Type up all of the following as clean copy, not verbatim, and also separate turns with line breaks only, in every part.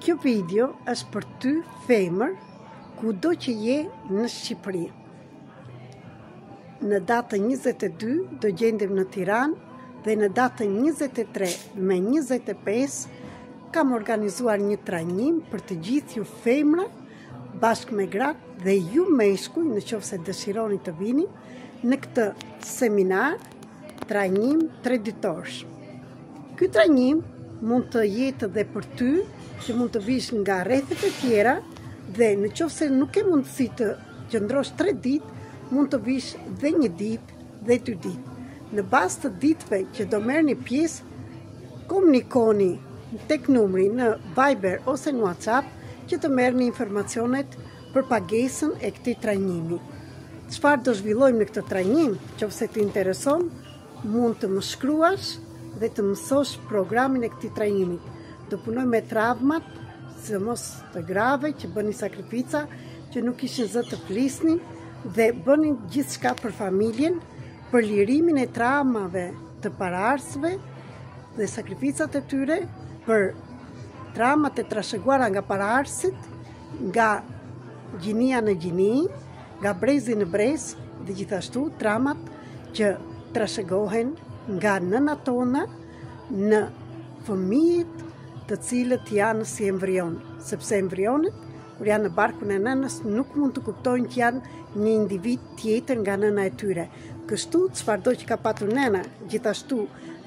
Kjo video është për ty femër, kudo që je në Shqipëri. Në datën 22 do gjendem në Tiranë dhe në datën 23 me 25 kam organizuar një trajnim për të gjithë ju femra bashkë me gratë dhe ju meshkuj në qoftë se dëshironi të vini në këtë seminar trajnim 3 ditorsh. Ky trajnim mund të jetë dhe për ty që mund të vish nga rrethet e tjera dhe në qoftë se nuk ke mundësi të qëndrosh 3 ditë, mund të vish dhe 1 ditë dhe 2 ditë. Në bazë të ditëve që do merrni pjesë, komunikoni tek numri në Viber ose në WhatsApp që të merrni informacionet për pagesën e këtij trajnimi. Çfarë do zhvillojmë në këtë trajnim? Nëse të intereson, mund të më shkruash dhe të mësosh programin e këtij trajnimi. Do punoj me travmat, sidomos të grave që bënin sakrifica, që nuk kishin zë të flisnin dhe bënin gjithçka për familjen, për lirimin e traumave të paraardhësve dhe sakrificat e tyre, për traumat e trashëguara nga paraardhësit, nga gjinia në gjini, nga brezi në brez dhe gjithashtu traumat që trashëgohen nga nënat tona në fëmijët të cilët janë si embrion, sepse embrionet, kur janë në barkun e nënës, nuk mund të kuptojnë që janë një individ tjetër nga nëna e tyre. Kështu, çfarëdo që ka patur nëna, gjithashtu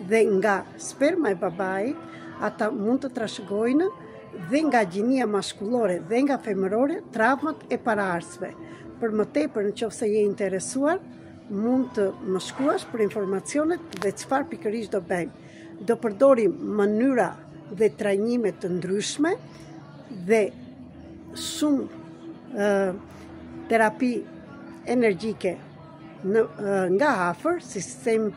dhe nga sperma e babait, ata mund të trashëgojnë dhe nga gjinia maskullore dhe nga femërore traumat e paraardhësve. Për më tepër, nëse je interesuar, mund të më shkruash për informacionet dhe çfarë pikërisht do bëjmë. Do përdorim mënyra dhe trajnime të ndryshme dhe shumë terapi energjike nga afër, sistemi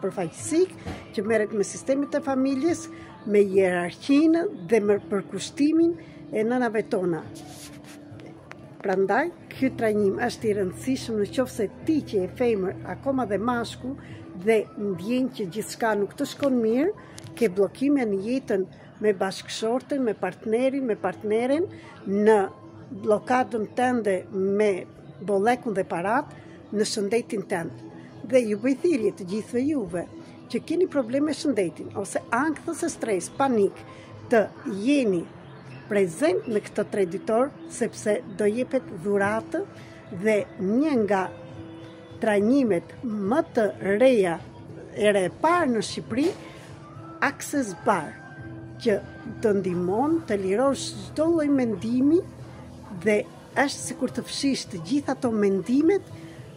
përfaqësik që merret me sistemet e familjes, me hierarkinë dhe me përkushtimin e nënave tona. Prandaj, ky trajnim është i rëndësishëm nëse ti që je femër, akoma dhe mashkull, dhe ndjen që gjithçka nuk të shkon mirë, ke bllokime në jetën me bashkëshorten, me partnerin, me partneren, në blokadën tënde me bollekun dhe parat, në shëndetin tënd. Dhe ju bëj thirrje të gjithëve juve që keni probleme shëndetin, ose ankthës e stres, panik, të jeni prezent në këtë 3 ditor, sepse do jepet dhuratë dhe një nga trajnimet më të reja e parë në Shqipëri, Access Bar, që të ndihmon të lirosh çdo lloj mendimi dhe është sikur të fshish të gjitha ato mendimet,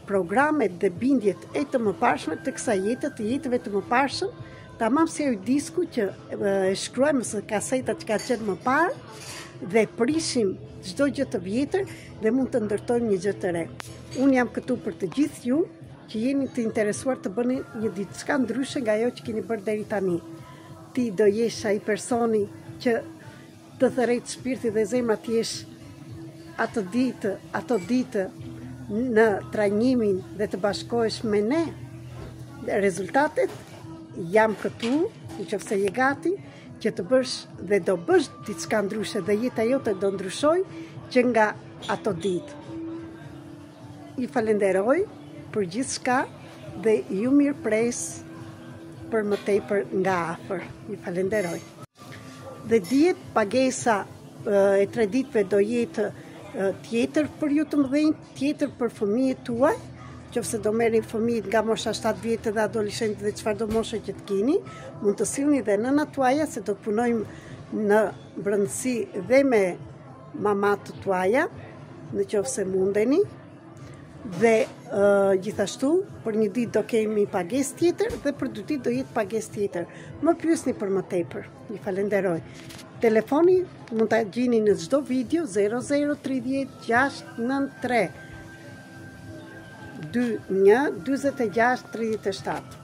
programet dhe bindjet e të mëparshme të kësaj jete, të jetëve të mëparshëm, tamam si ajo disku që e shkruajmë së kasetat që ka qenë më parë dhe prishim çdo gjë të vjetër dhe mund të ndërtojmë një gjë të re. Unë jam këtu për të gjithë ju që jeni të interesuar të bëni një diçka ndryshe nga ajo që keni bërë deri tani. Ti do jesh ai personi që të thërrejt shpirti dhe zemra të jesh ato ditë në trajnimin dhe të bashkohesh me ne. Rezultatet jam këtu, nëse je gati, që të bësh dhe do bësh diçka ndryshe dhe jeta jote do ndryshoj që nga ato ditë. Ju falenderoj për gjithçka dhe ju mirëpres për më tepër nga afër. Ju falenderoj. Dhe dihet pagesa e 3 ditëve do jetë tjetër për ju të mëdhenj, tjetër për fëmijët tuaj, nëse do merrni fëmijët nga mosha 7 vjetë dhe adoleshentë dhe çfarëdo moshe që të keni, mund të sillni dhe nënat tuaja se do të punojmë në brendësi dhe me mamat tuaja, nëse mundeni. Dhe gjithashtu për 1 ditë do kemi pagesë tjetër dhe për 2 ditë do jetë pagesë tjetër. Më pyesni për më tepër. Ju falenderoj. Telefoni mund ta gjeni në çdo video 0030 693 21 46 37.